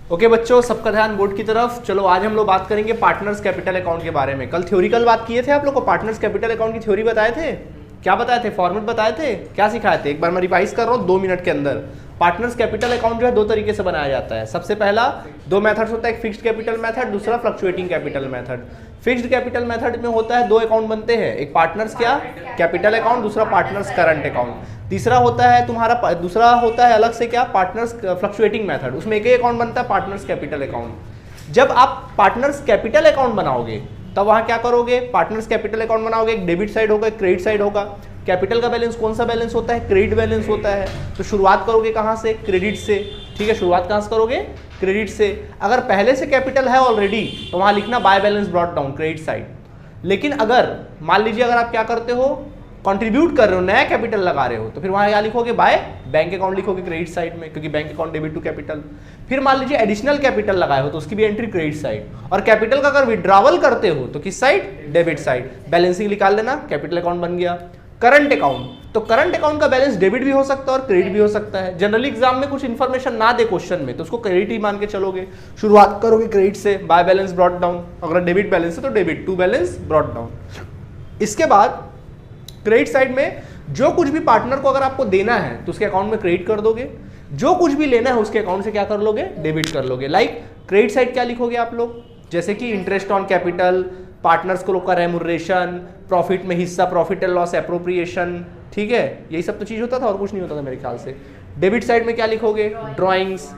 Okay बच्चों, सबका ध्यान बोर्ड की तरफ। चलो आज हम लोग बात करेंगे पार्टनर्स कैपिटल अकाउंट के बारे में। कल थ्योरिकल बात किए थे, आप लोग को पार्टनर्स कैपिटल अकाउंट की थ्योरी बताए थे। क्या बताए थे? फॉर्मेट बताए थे, क्या सिखाए थे? एक बार मैं रिवाइज कर रहा हूँ 2 मिनट के अंदर। पार्टनर्स कैपिटल अकाउंट जो है 2 तरीके से बनाया जाता है। सबसे पहला 2 मेथड्स होता है, एक फिक्स्ड कैपिटल मेथड, दूसरा fluctuating capital method. Fixed capital method में होता है 2 अकाउंट बनते हैं, एक पार्टनर्स क्या कैपिटल अकाउंट, दूसरा पार्टनर्स करंट अकाउंट। तीसरा होता है तुम्हारा, दूसरा होता है अलग से क्या, पार्टनर्स फ्लक्चुएटिंग मेथड। उसमें एक ही अकाउंट बनता है, पार्टनर्स कैपिटल अकाउंट। जब आप पार्टनर्स कैपिटल अकाउंट बनाओगे तब वहां क्या करोगे, पार्टनर्स कैपिटल अकाउंट बनाओगे, एक डेबिट साइड होगा, एक क्रेडिट साइड होगा। कैपिटल का बैलेंस कौन सा बैलेंस होता है? क्रेडिट बैलेंस होता है। तो शुरुआत करोगे कहां से? क्रेडिट से। ठीक है, शुरुआत कहां से करोगे? क्रेडिट से। अगर पहले से कैपिटल है ऑलरेडी तो वहां लिखना bye balance brought down, credit side. लेकिन अगर मान लीजिए अगर आप क्या करते हो, कंट्रीब्यूट कर रहे हो, नया कैपिटल लगा रहे हो, तो फिर वहां क्या लिखोगे? बाय बैंक अकाउंट लिखोगे क्रेडिट साइड में, क्योंकि bank account debit to capital. फिर मान लीजिए एडिशनल कैपिटल लगाए हो तो उसकी भी एंट्री क्रेडिट साइड। और कैपिटल का अगर विड्रॉवल करते हो तो किस साइड? Debit side. बैलेंसिंग निकाल लेना, कैपिटल अकाउंट बन गया। करंट अकाउंट, तो करंट अकाउंट का बैलेंस डेबिट भी हो सकता है और क्रेडिट भी हो सकता है। जनरली एग्जाम में कुछ इंफॉर्मेशन ना दे क्वेश्चन में तो उसको क्रेडिट ही मान के चलोगे। शुरुआत करोगे क्रेडिट से, बाय बैलेंस ब्रॉट डाउन। अगर डेबिट बैलेंस है तो debit to balance brought down. इसके बाद क्रेडिट साइड में जो कुछ भी पार्टनर को अगर आपको देना है तो उसके अकाउंट में क्रेडिट कर दोगे, जो कुछ भी लेना है उसके अकाउंट से क्या कर लोगे? डेबिट कर लोगे। लाइक क्रेडिट साइड क्या लिखोगे आप लोग? जैसे कि इंटरेस्ट ऑन कैपिटल, पार्टनर्स को लोग का रेमुनरेशन, प्रॉफिट में हिस्सा, प्रॉफिट एंड लॉस एप्रोप्रिएशन। ठीक है, यही सब तो चीज होता था और कुछ नहीं होता था मेरे ख्याल से। डेबिट साइड में क्या लिखोगे? Drawings,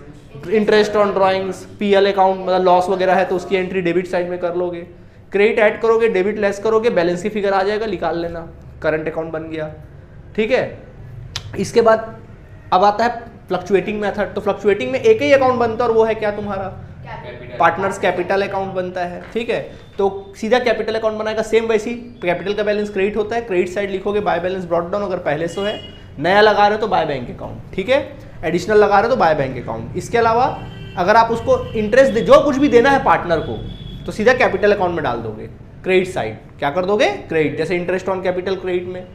interest on drawings, PL account मतलब लॉस वगैरह है तो उसकी एंट्री डेबिट साइड में कर लोगे। क्रेडिट ऐड करोगे, डेबिट लेस करोगे, बैलेंस की फिगर आ जाएगा, निकाल लेना, करंट अकाउंट बन गया। ठीक है, इसके बाद अब आता है फ्लक्चुएटिंग मेथड। तो फ्लक्चुएटिंग में एक ही अकाउंट बनता है और वो है क्या तुम्हारा? पार्टनर्स कैपिटल अकाउंट बनता है। ठीक है, तो सीधा कैपिटल अकाउंट बनाएगा। सेम वैसी कैपिटल का बैलेंस क्रेडिट होता है, क्रेडिट साइड लिखोगे बाय बैलेंस ब्रॉट डाउन। अगर पहले से है, नया लगा रहे हो तो बाय बैंक अकाउंट। ठीक है, एडिशनल लगा रहे हो तो बाय बैंक अकाउंट। इसके अलावा अगर आप उसको इंटरेस्ट जो कुछ भी देना है पार्टनर को तो सीधा कैपिटल अकाउंट में डाल दोगे, क्रेडिट साइड। क्या कर दोगे? क्रेडिट। जैसे इंटरेस्ट ऑन कैपिटल क्रेडिट में,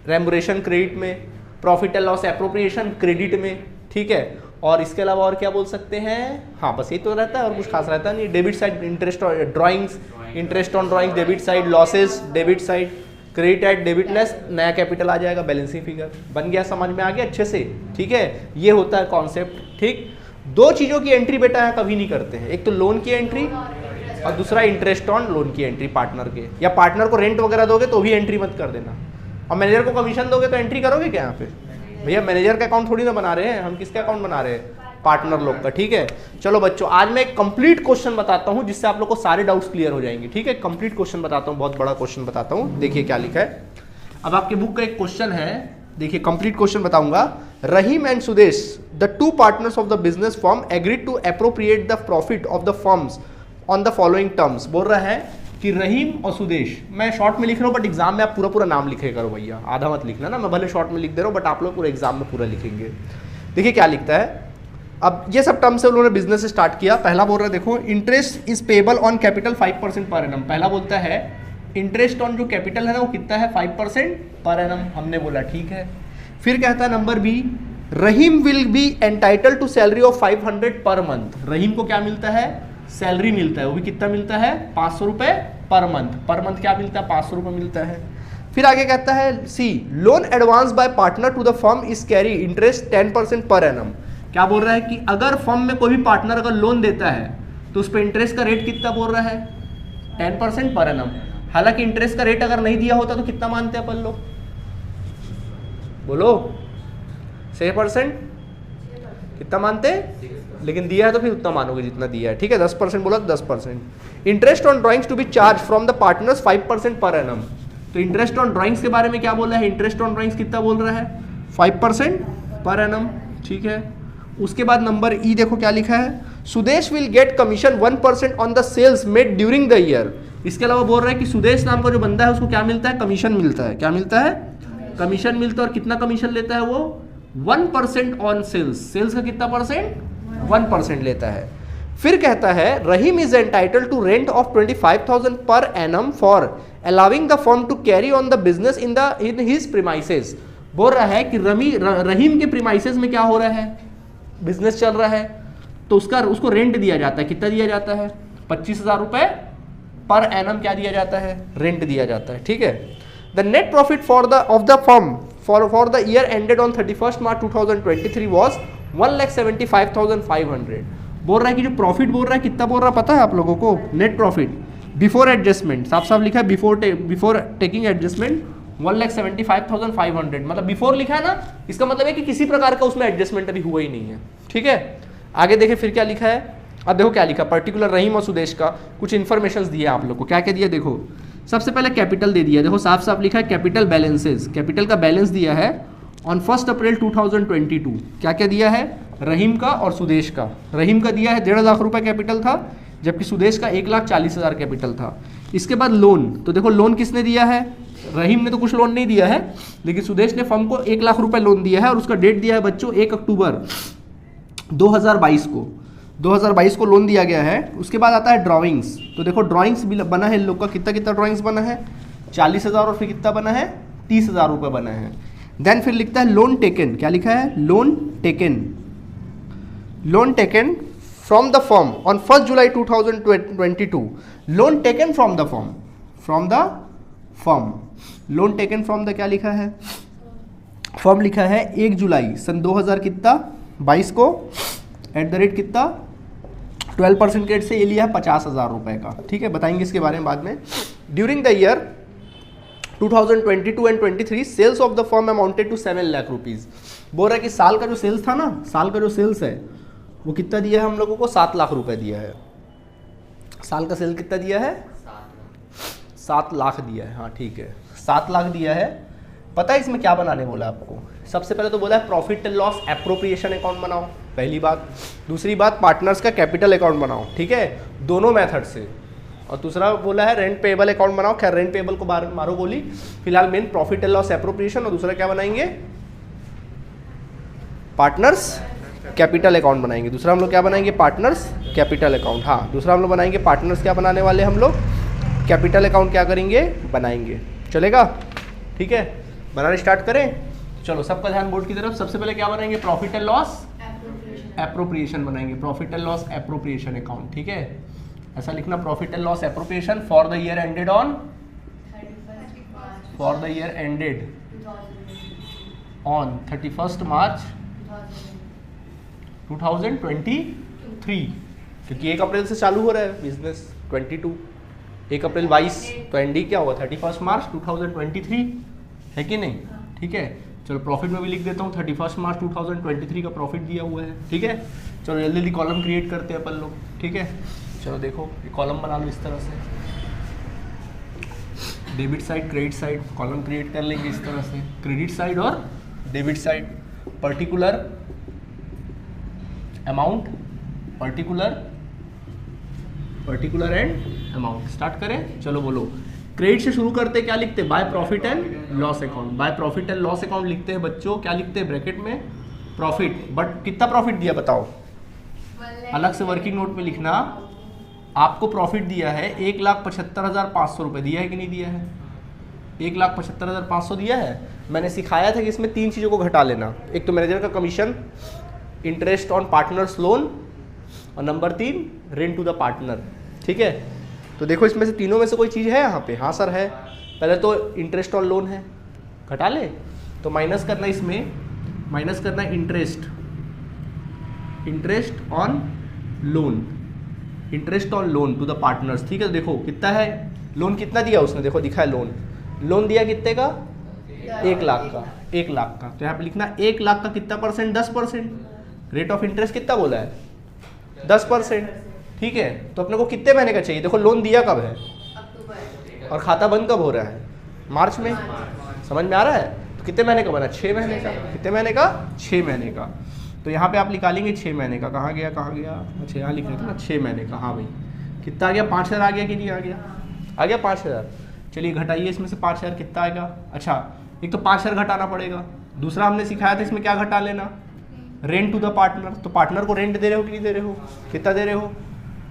रेमुनरेशन क्रेडिट में, profit and loss appropriation credit में। ठीक है, और इसके अलावा और क्या बोल सकते हैं? हाँ बस ये तो रहता है और कुछ खास रहता नहीं। Debit side interest drawings, interest on drawings debit side, losses debit side, credit at debit less, नया कैपिटल आ जाएगा, बैलेंसिंग फिगर बन गया। समझ में आ गया अच्छे से? ठीक है, ये होता है कॉन्सेप्ट। ठीक, 2 चीजों की एंट्री बेटा है कभी नहीं करते हैं, एक तो लोन की एंट्री और दूसरा इंटरेस्ट ऑन लोन की एंट्री पार्टनर के। या पार्टनर को रेंट वगैरह दोगे तो भी एंट्री मत कर देना, और मैनेजर को कमीशन दोगे तो एंट्री करोगे क्या यहाँ पे? भैया मैनेजर का अकाउंट थोड़ी ना बना रहे हैं हम, किसका अकाउंट बना रहे हैं? पार्टनर लोग का। ठीक है, चलो बच्चों आज मैं एक कंप्लीट क्वेश्चन बताता हूं जिससे आप लोग को सारे डाउट्स क्लियर हो जाएंगे। ठीक है, कंप्लीट क्वेश्चन बताता हूं, बहुत बड़ा क्वेश्चन बताता हूं। देखिए क्या लिखा है। अब आपके बुक का एक क्वेश्चन है, देखिए कंप्लीट क्वेश्चन बताऊंगा। Rahim and Sudesh, the 2 partners of the business firm agreed to appropriate the profit of the firms on the following terms. बोल रहा है कि रहीम और सुदेश, मैं शॉर्ट में लिख रहा हूँ बट एग्जाम में आप पूरा पूरा नाम लिखे करो भैया, आधा मत लिखना ना। मैं भले शॉर्ट में लिख दे रहा हूँ बट आप लोग पूरा एग्जाम में पूरा लिखेंगे। देखिए क्या लिखता है। अब ये सब टर्म से उन्होंने बिजनेस स्टार्ट किया। पहला बोल रहा है, देखो interest is payable on capital 5% per annum. पहला बोलता है इंटरेस्ट ऑन जो कैपिटल है ना वो कितना है? 5% पर एनम। हमने बोला ठीक है। फिर कहता है number B, Rahim will be entitle to salary of 500 per month. रहीम को क्या मिलता है? सैलरी मिलता है, वो भी कितना मिलता है? 500 रुपए पर मंथ। पर मंथ क्या मिलता है? 500 रुपए मिलता है। फिर आगे कहता है C, loan advance by partner to the firm is carry interest 10% per annum. क्या बोल रहा है कि अगर फर्म में कोई भी पार्टनर अगर लोन देता है तो उस पर इंटरेस्ट का रेट कितना बोल रहा है? 10% पर एनम। हालांकि इंटरेस्ट का रेट अगर नहीं दिया होता तो कितना मानते हैं अपन लोग? बोलो 6%? कितना मानते? लेकिन दिया है तो फिर उतना मानोगे जितना दिया है। ठीक है, 10% बोला तो 10%। Interest on drawings to be charge from the partners 5% per annum. तो इंटरेस्ट ऑन ड्राइंग्स के बारे में क्या बोला है? इंटरेस्ट ऑन ड्राइंग्स कितना बोल रहा है? 5% पर एनम। ठीक है, उसके बाद नंबर ई देखो क्या लिखा है, Sudesh will get commission 1% on the sales made during the year. इसके अलावा बोल रहा है कि सुदेश नाम का जो बंदा है उसको क्या मिलता है? कमीशन मिलता है। क्या मिलता है? कमीशन मिलता है। और कितना कमीशन लेता है वो? 1% ऑन सेल्स। सेल्स का कितना परसेंट? 1% लेता है। फिर कहता है Rahim is entitle to rent of 25,000 per annum for allowing the firm to carry on the business in his premises. बोल रहा है कि रहीम के प्रीमाइसेस में क्या हो रहा है? बिजनेस चल रहा है, तो उसको रेंट दिया जाता है। कितना दिया जाता है? 25,000 रुपए पर एनम क्या दिया जाता है? रेंट दिया जाता है। ठीक है। The net profit of the firm for the year ended on 31 March 2023 was 1,75,500। बोल रहा है कि जो प्रॉफिट बोल रहा है कितना बोल रहा है पता है आप लोगों को? नेट प्रॉफिट बिफोर एडजस्टमेंट, साफ साफ लिखा है बिफोर टेकिंग एडजस्टमेंट 1,75,500, मतलब बिफोर लिखा है ना, इसका मतलब है कि किसी प्रकार का उसमें एडजस्टमेंट अभी हुआ ही नहीं है। ठीक है। आगे देखें फिर क्या लिखा है। अब देखो क्या लिखा, पर्टिकुलर रहीम और सुदेश का कुछ इन्फॉर्मेशन दिए आप लोग को। क्या क्या दिया देखो, सबसे पहले कैपिटल दे दिया। देखो साफ साफ लिखा है कैपिटल बैलेंसेस, कैपिटल का बैलेंस दिया है ऑन 1 अप्रैल 2022। क्या क्या दिया है? रहीम का और सुदेश का। रहीम का दिया है 1.5 लाख रुपए कैपिटल था, जबकि सुदेश का 1,40,000 कैपिटल था। इसके बाद लोन, तो देखो लोन किसने दिया है? रहीम ने तो कुछ लोन नहीं दिया है, लेकिन सुदेश ने फर्म को 1 लाख रुपए लोन दिया है और उसका डेट दिया है बच्चों 1 अक्टूबर 2022 को। 2022 को लोन दिया गया है। उसके बाद आता है ड्राइंग्स, तो देखो ड्राइंग्स भी बना है इन लोग का। कितना कितना ड्राइंग्स बना है? 40,000 और फिर कितना बना है? 30,000 रुपये बना है। देन फिर लिखता है लोन टेकन। क्या लिखा है? Loan taken from the firm on 1 July 2022। Loan taken from the firm, loan taken from the क्या लिखा है? फर्म लिखा है 1 जुलाई सन 2022 को एट द रेट कितना? 12% रेट से ये लिया है 50,000 रुपए का। ठीक है, बताएंगे इसके बारे में बाद में। During the year 2022 and 23 sales of the firm amounted to 7 lakh rupees. बोल रहा है कि साल का जो सेल्स था ना, साल का जो सेल्स है वो कितना दिया है हम लोगों को? 7 लाख रुपए दिया है। साल का सेल कितना दिया है? 7 लाख दिया है। हाँ ठीक है, 7 लाख दिया है। पता है इसमें क्या बनाने बोला आपको? सबसे पहले तो बोला है profit and loss appropriation account बनाओ, पहली बात। दूसरी बात पार्टनर्स का कैपिटल अकाउंट बनाओ। ठीक है, दोनों मेथड से। और दूसरा बोला है रेंट पेएबल अकाउंट बनाओ। खैर रेंट पेएबल को मारो गोली, फिलहाल main profit and loss appropriation. और दूसरा क्या बनाएंगे? पार्टनर्स कैपिटल अकाउंट बनाएंगे। दूसरा हम लोग क्या बनाएंगे? Partners capital account. हाँ, दूसरा हम लोग बनाएंगे पार्टनर्स क्या बनाने वाले हम लोग? कैपिटल अकाउंट क्या करेंगे? बनाएंगे। चलेगा? ठीक है, बनाना स्टार्ट करें। चलो सबका ध्यान बोर्ड की तरफ। सबसे पहले क्या बनाएंगे? प्रॉफिट एंड लॉस एप्रोप्रिएशन बनाएंगे। Profit and loss appropriation account. ठीक है, ऐसा लिखना, profit and loss appropriation for the year ended on 31 मार्च 2023, क्योंकि 1 अप्रैल से चालू हो रहा है बिजनेस। 22 1 अप्रैल 22 तो एंडिंग क्या होगा? 31 मार्च 2023, है कि नहीं? ठीक है, चलो प्रॉफिट में भी लिख देता हूँ 31 मार्च 2023 का प्रॉफिट दिया हुआ है। ठीक है, चलो जल्दी जल्दी कॉलम क्रिएट करते हैं अपन लोग। ठीक है, चलो देखो ये कॉलम बना लो इस तरह से, debit side credit side column create कर लेंगे इस तरह से, क्रेडिट साइड और debit side. Particular amount, particular and amount. Start करें, चलो बोलो। क्रेडिट से शुरू करते, क्या लिखते हैं? By profit and loss account. By profit and loss account लिखते हैं बच्चों। क्या लिखते हैं? ब्रैकेट में प्रॉफिट। बट कितना प्रॉफिट दिया बताओ? अलग से वर्किंग नोट में लिखना। आपको प्रॉफिट दिया है 1,75,500 रुपये। दिया है कि नहीं दिया है? 1,75,500 दिया है। मैंने सिखाया था कि इसमें 3 चीज़ों को घटा लेना। एक तो मैनेजर का commission, interest on partners loan, और number 3 rent to the partner. ठीक है, तो देखो इसमें से तीनों में से कोई चीज़ है यहाँ पे? हाँ सर है। पहले तो इंटरेस्ट ऑन लोन है, घटा ले। तो माइनस करना, इसमें माइनस करना interest on loan to the partners. ठीक है, तो देखो कितना है लोन, कितना दिया उसने? देखो दिखा है लोन दिया कितने का? 1 लाख का। 1 लाख का, तो यहाँ पे लिखना 1 लाख का कितना परसेंट? 10%। रेट ऑफ इंटरेस्ट कितना बोला है? 10%। ठीक है, तो अपने को कितने महीने का चाहिए? देखो लोन दिया कब है? अक्टूबर। और खाता बंद कब हो रहा है? मार्च में। समझ में आ रहा है? तो कितने महीने का बना? 6 महीने का। कितने महीने का? 6 महीने का। तो यहाँ पे आप निकालेंगे 6 महीने का। कहाँ गया? अच्छा यहाँ लिख रहे थे ना 6 महीने का। हाँ भाई, कितना आ गया? 5,000 आ गया कि नहीं आ गया? आ गया 5,000। चलिए घटाइए इसमें से 5,000 कितना आएगा? अच्छा, एक तो 5,000 घटाना पड़ेगा। दूसरा हमने सिखाया था इसमें क्या घटा लेना? Rent to the partner. तो पार्टनर को रेंट दे रहे हो कि नहीं दे रहे हो? कितना दे रहे हो?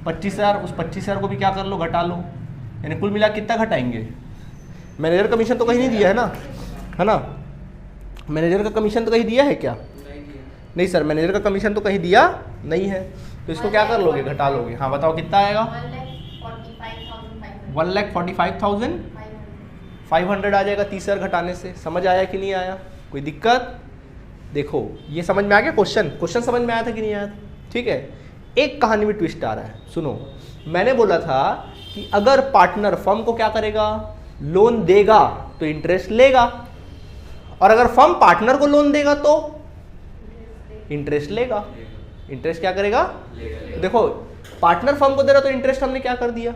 25,000। उस 25,000 को भी क्या कर लो? घटा लो। यानी कुल मिला कितना घटाएंगे? मैनेजर कमीशन तो कहीं नहीं दिया है ना? मैनेजर का कमीशन तो कहीं दिया है क्या? नहीं सर, मैनेजर का कमीशन तो कहीं दिया नहीं है। तो इसको क्या कर लोगे, घटा लोगे। हाँ बताओ कितना आएगा, 1,45,500 आ जाएगा 30,000 घटाने से। समझ आया कि नहीं आया, कोई दिक्कत? देखो ये समझ में आ गया, क्वेश्चन समझ में आया था कि नहीं आया था? ठीक है, एक कहानी में ट्विस्ट आ रहा है, सुनो। मैंने बोला था कि अगर पार्टनर फर्म को क्या करेगा, लोन देगा तो इंटरेस्ट लेगा, और अगर फर्म पार्टनर को लोन देगा तो इंटरेस्ट लेगा। इंटरेस्ट क्या करेगा? तो देखो पार्टनर फर्म को दे रहा तो इंटरेस्ट हमने क्या कर दिया,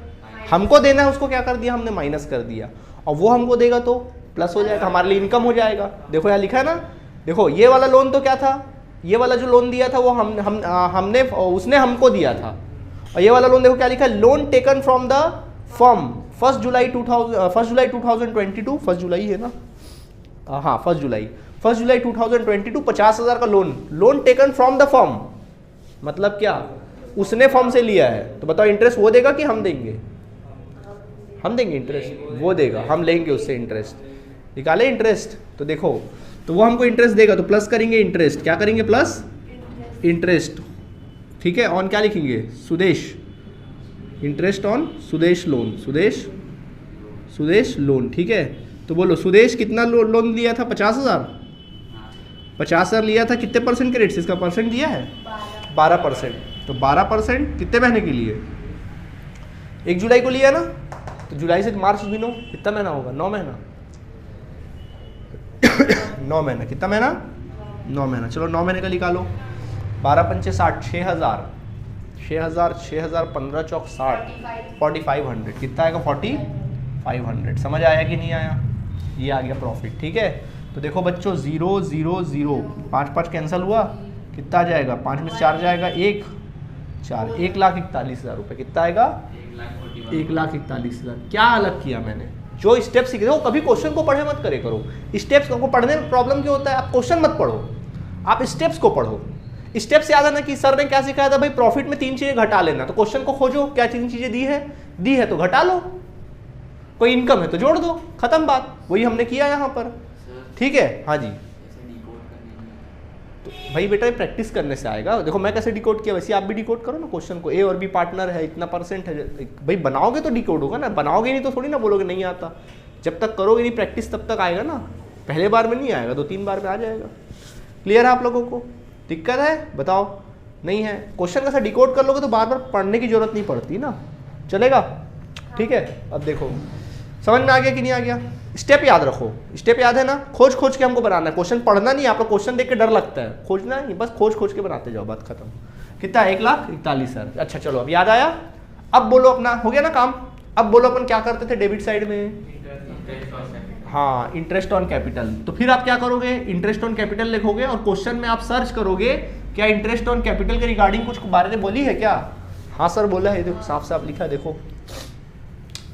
हमको देना है उसको क्या कर दिया हमने, माइनस कर दिया, और वो हमको देगा तो प्लस हो जाएगा, हमारे लिए इनकम हो जाएगा। देखो यहाँ लिखा है ना, देखो ये वाला लोन तो क्या था, ये वाला जो लोन दिया था वो हमने उसने हमको दिया था, और ये वाला लोन देखो क्या लिखा है, loan taken from the firm 1 जुलाई 2022, 1 जुलाई है ना, हाँ 1 जुलाई 2022 50,000 का loan taken from the firm, मतलब क्या, उसने फर्म से लिया है, तो बताओ इंटरेस्ट वो देगा कि हम देंगे? हम देंगे इंटरेस्ट, वो देगा, हम लेंगे उससे इंटरेस्ट। निकाले इंटरेस्ट, तो देखो तो वो हमको इंटरेस्ट देगा तो प्लस करेंगे इंटरेस्ट, क्या करेंगे, प्लस इंटरेस्ट। ठीक है, ऑन क्या लिखेंगे, Sudesh, interest on Sudesh loan, Sudesh loan. ठीक है, तो बोलो सुदेश कितना लोन लिया था, 50,000 लिया था, कितने परसेंट के रेट से, इसका परसेंट दिया है 12%, तो 12% कितने महीने के लिए, 1 जुलाई को लिया ना, तो जुलाई से मार्च गिनो, कितना महीना होगा, 9 महीना 9 महीना, कितना महीना, 9 महीना। चलो 9 महीने का निकालो, 12 पंचे 60, 6,000 15 चौक 60, 4,500, कितना आएगा 4,500। समझ आया कि नहीं आया, ये आ गया प्रॉफिट। ठीक है, तो देखो बच्चों 0 0 0 5 कैंसिल हुआ, कितना आ जाएगा, 5 में 4 जाएगा, 1 4, 1,41,000 रुपये, कितना आएगा, 1,41,000। क्या अलग किया मैंने, जो स्टेप सीखे हो, कभी क्वेश्चन को पढ़े मत करे करो, स्टेप्स को पढ़ने में प्रॉब्लम क्यों होता है, आप क्वेश्चन मत पढ़ो, आप स्टेप्स को पढ़ो। स्टेप्स याद है ना कि सर ने क्या सिखाया था भाई, प्रॉफिट में 3 चीजें घटा लेना, तो क्वेश्चन को खोजो क्या 3 चीजें दी है तो घटा लो, कोई इनकम है तो जोड़ दो, खत्म बात, वही हमने किया यहाँ पर। ठीक है, हाँ जी, तो भाई बेटा प्रैक्टिस करने से आएगा। देखो मैं कैसे डिकोड किया वैसे आप भी डिकोड करो ना क्वेश्चन को, ए और बी पार्टनर है, इतना परसेंट है, भाई बनाओगे तो डिकोड होगा ना, बनाओगे नहीं तो थोड़ी ना बोलोगे नहीं आता, जब तक करोगे नहीं प्रैक्टिस तब तक आएगा ना, पहले बार में नहीं आएगा, 2-3 बार में आ जाएगा। क्लियर है आप लोगों को, दिक्कत है बताओ, नहीं है, क्वेश्चन कैसे डिकोड कर लोगे तो बार बार पढ़ने की जरूरत नहीं पड़ती ना, चलेगा। ठीक है, अब देखो समझ में आ गया कि नहीं आ गया, स्टेप याद रखो, स्टेप याद है ना, खोज के हमको बनाना है, क्वेश्चन पढ़ना नहीं, आपको क्वेश्चन देख के डर लगता है, खोजना नहीं, बस खोज के बनाते जाओ, बात खत्म। कितना, 1,41,000। अच्छा चलो अब याद आया, अब बोलो अपना हो गया ना काम, अब बोलो अपन क्या करते थे डेबिट साइड में, हाँ इंटरेस्ट ऑन कैपिटल। तो फिर आप क्या करोगे, इंटरेस्ट ऑन कैपिटल लिखोगे और क्वेश्चन में आप सर्च करोगे क्या इंटरेस्ट ऑन कैपिटल के रिगार्डिंग कुछ बारे में बोली है क्या, हाँ सर बोला है, देखो साफ साफ लिखा है, देखो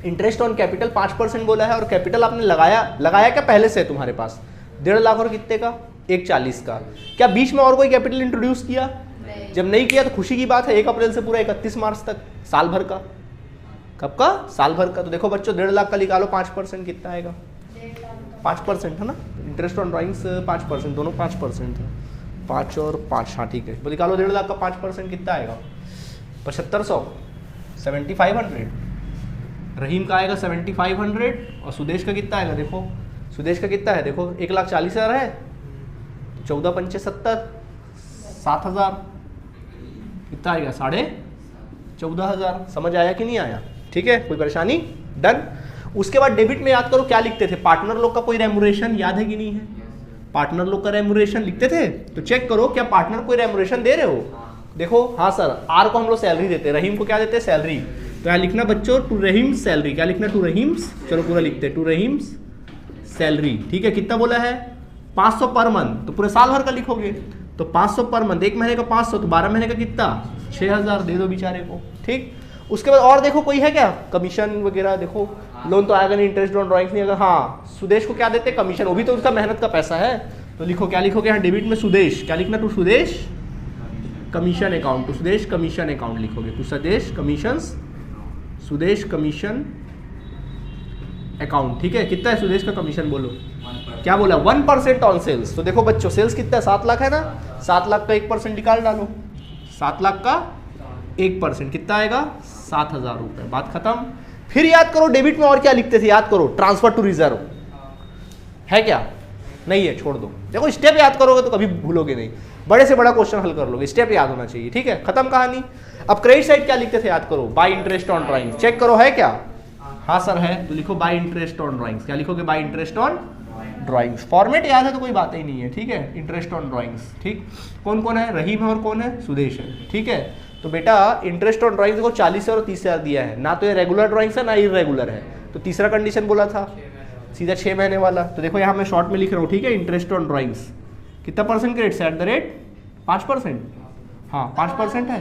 इंटरेस्ट ऑन कैपिटल 5% बोला है, और कैपिटल आपने लगाया क्या पहले से तुम्हारे पास 1.5 लाख और कितने का, 1,40 का। क्या बीच में और कोई कैपिटल इंट्रोड्यूस किया, जब नहीं किया तो खुशी की बात है, 1 अप्रैल से पूरा 31 मार्च तक, साल भर का, कब का, साल भर का। तो देखो बच्चों 1.5 लाख का निकालो, 5% कितना आएगा, 5% है ना, इंटरेस्ट ऑन ड्राइंग्स 5%, दोनों 5% है, 5 और 5, हाँ ठीक है, तो निकालो 1.5 लाख का 5% कितना आएगा, 7,500, 7,500। रहीम का आएगा 7,500, और सुदेश का कितना आएगा, देखो सुदेश का कितना है, देखो 1,40,000 है, 14 पंचे 70, 7,000, कितना आएगा, 14,500। समझ आया कि नहीं आया, ठीक है, कोई परेशानी, डन। उसके बाद डेबिट में याद करो क्या लिखते थे, पार्टनर लोग का कोई रेमुनरेशन याद है कि नहीं है, पार्टनर लोग का रेमुनरेशन लिखते थे, तो चेक करो क्या पार्टनर कोई रेमुनरेशन दे रहे हो, देखो हाँ सर, आर को हम लोग सैलरी देते हैं, रहीम को क्या देते हैं, सैलरी, तो यहाँ लिखना बच्चों टू रहीम्स सैलरी, क्या लिखना, टू रहीम्स, चलो पूरा लिखते हैं, टू रहीम्स सैलरी। ठीक है, कितना बोला है, 500 पर मंथ, तो पूरे साल भर का लिखोगे, तो 500 पर मंथ, 1 महीने का 500, तो 12 महीने का कितना, 6,000 दे दो बेचारे को। ठीक, उसके बाद और देखो कोई है क्या, कमीशन वगैरह, देखो लोन तो आएगा नहीं, इंटरेस्ट ऑन ड्राइंग्स नहीं आएगा, हाँ सुदेश को क्या देते हैं, कमीशन, वो भी तो उसका मेहनत का पैसा है, तो लिखो क्या लिखोगे यहाँ डेबिट में सुदेश, क्या लिखना, to Sudesh commission account, to Sudesh commission account लिखोगे, to Sudesh commissions, Sudesh commission account. ठीक है, कितना है सुदेश का कमीशन, बोलो क्या बोला, 1% ऑन सेल्स। तो देखो बच्चों सेल्स कितना है, 7 लाख है ना, 7 लाख का 1% निकाल डालो, 7 लाख का 1%, कितना आएगा 7,000 रुपये, बात खत्म। फिर याद करो डेबिट में और क्या लिखते थे, याद करो, ट्रांसफर टू रिजर्व है क्या, नहीं है, छोड़ दो। देखो स्टेप याद करोगे तो कभी भूलोगे नहीं, बड़े से बड़ा क्वेश्चन हल कर लोगे, स्टेप याद होना चाहिए, ठीक है, खत्म कहानी। अब क्रेडिट साइड क्या लिखते थे, याद करो, बाय इंटरेस्ट ऑन ड्राइंग, चेक करो है क्या, हाँ सर है, तो लिखो बाय इंटरेस्ट ऑन ड्राइंग्स। क्या लिखोगे, bye interest on drawings. Format याद है तो कोई बात ही नहीं है, ठीक है, इंटरेस्ट ऑन ड्राइंग्स, ठीक। कौन कौन है, रहीम है और कौन है, सुदेश है, ठीक है। तो बेटा इंटरेस्ट ऑन ड्राइंग्स को 40 और 30,000 दिया है, ना तो ये रेगुलर ड्राइंग्स है ना इरेगुलर है, तो तीसरा कंडीशन बोला था सीधा 6 महीने वाला। तो देखो यहाँ मैं शॉर्ट में लिख रहा हूँ, ठीक है, इंटरेस्ट ऑन ड्राइंग्स कितना परसेंट क्रेडिट से, एट द रेट 5%, हाँ 5% है।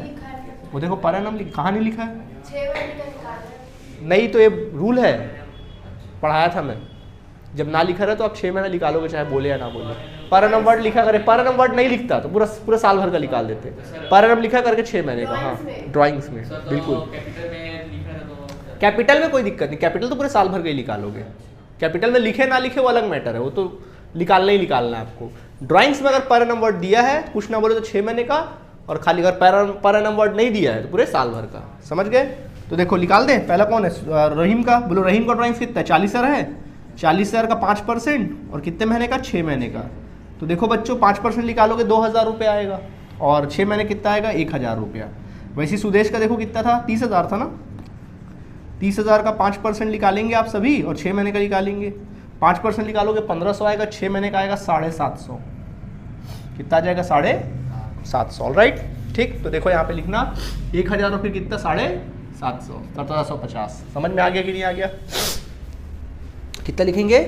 वो देखो पर एनम कहाँ नहीं लिखा है, नहीं तो ये रूल है, पढ़ाया था मैं, जब ना लिखा रहे तो आप 6 महीना निकालोगे चाहे बोले या ना बोले। पर एनम वर्ड लिखा करे, पर एनम वर्ड नहीं लिखता तो पूरा साल भर का निकाल देते, पर एनम लिखा करके 6 महीने का, हाँ ड्राइंग्स में बिल्कुल। कैपिटल में कोई दिक्कत नहीं, कैपिटल तो पूरे साल भर का ही निकालोगे, कैपिटल में लिखे ना लिखे वो अलग मैटर है, वो तो निकालना ही निकालना है आपको। ड्राइंग्स में अगर पर एनम वर्ड दिया है कुछ ना बोले तो 6 महीने का, और खाली अगर पर एनम वर्ड नहीं दिया है तो पूरे साल भर का, समझ गए। तो देखो निकाल दे, पहला कौन है, रहीम का, बोलो रहीम का ड्राइंग्स कितना है, 40,000 है, 40,000 का 5% और कितने महीने का, 6 महीने का। तो देखो बच्चों 5% निकालोगे 2,000 रुपये आएगा, और 6 महीने कितना आएगा, 1,000 रुपया। वैसे सुदेश का देखो कितना था, 30,000 था ना, 30,000 का 5% निकालेंगे आप सभी, और 6 महीने का निकालेंगे, 5% निकालोगे 1,500 आएगा, 6 महीने का आएगा 750, कितना आ जाएगा 750, ऑलराइट, ठीक। तो देखो यहाँ पे लिखना 1,000 और फिर कितना 750, 1750, समझ में आ गया कि नहीं आ गया, कितना लिखेंगे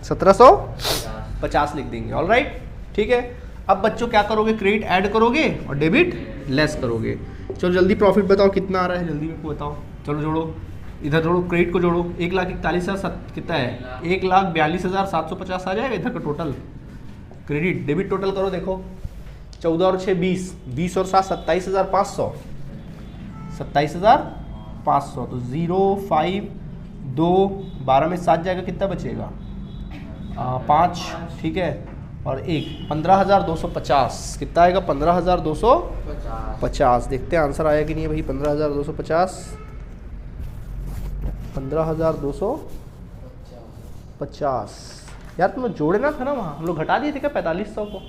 1750 लिख देंगे, ऑलराइट, ठीक है। अब बच्चों क्या करोगे, क्रेडिट ऐड करोगे और डेबिट लेस करोगे। चलो जल्दी प्रॉफिट बताओ कितना आ रहा है, जल्दी मेरे को बताओ, चलो जोड़ो, इधर जोड़ो, क्रेडिट को जोड़ो, 1,41,000 कितना है, 1,42,750 आ जाएगा इधर का टोटल क्रेडिट, डेबिट टोटल करो, देखो 14 और 6 20, 20 और 7 27,500, 27,500, तो 0 5 2 12 में 7 जाएगा, कितना बचेगा 5, ठीक है, और 1 15,250, कितना आएगा 15,250, देखते हैं आंसर आया कि नहीं है भाई, 15,250, 15,250 यार, तुम लोग जोड़ना था ना वहाँ, हम लोग घटा दिए थे क्या 4500 को,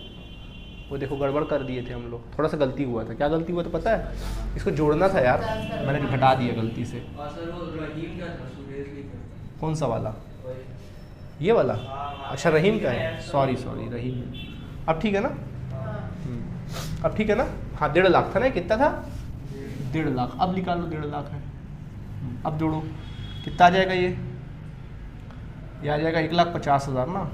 वो देखो गड़बड़ कर दिए थे हम लोग, थोड़ा सा गलती हुआ था, क्या गलती हुआ तो पता है, इसको जोड़ना था यार, मैंने घटा दिया गलती से। कौन सा वाला, ये वाला, अच्छा रहीम का है, सॉरी रहीम, अब ठीक है ना, अब ठीक है ना, हाँ 1.5 लाख था ना, कितना था 1.5 लाख, अब निकाल लो 1.5 लाख है, अब जोड़ो कितना आ जाएगा, ये आ जाएगा 1,50,000 ना,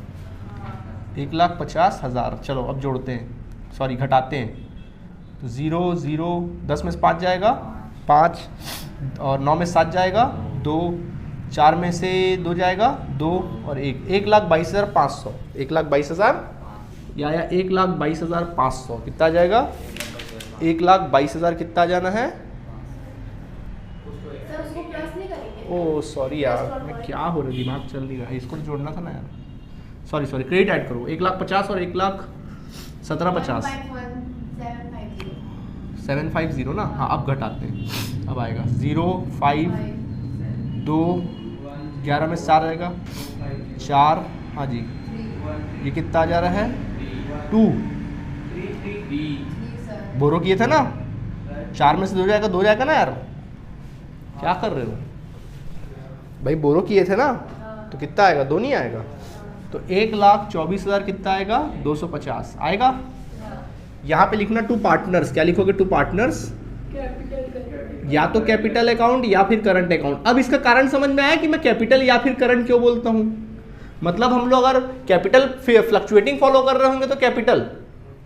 1,50,000, चलो अब जोड़ते हैं, सॉरी घटाते हैं, तो 0 0 10 में से 5 जाएगा 5, और 9 में 7 जाएगा 2, 4 में से 2 जाएगा 2, और 1,22,500, 1,22,000 या 1,22,500, कितना आ जाएगा 1,22,000, कितना जाना है, ओ सॉरी यार, मैं क्या हो रहा है, दिमाग चल नहीं रहा है, इसको तो जोड़ना था ना यार, सॉरी क्रेडिट ऐड करो, 1,50,000 और 1,17,50, 750 ना, हाँ अब घटाते हैं, अब आएगा 0 5 2 11 में 4 आएगा 4, हाँ जी, ये कितना आ जा रहा है 2, बोरो किए थे ना, 4 में से 2 जाएगा ना यार, क्या कर रहे हो भाई, बोरो किए थे ना, तो कितना आएगा 2 नहीं आएगा, तो 1,24,000 कितना आएगा 250 आएगा। यहाँ पे लिखना 2 पार्टनर्स, क्या लिखोगे 2 पार्टनर्स, या तो कैपिटल अकाउंट या फिर करंट अकाउंट। अब इसका कारण समझ में आया कि मैं कैपिटल या फिर करंट क्यों बोलता हूँ, मतलब हम लोग अगर कैपिटल फ्लक्चुएटिंग फॉलो कर रहे होंगे तो कैपिटल,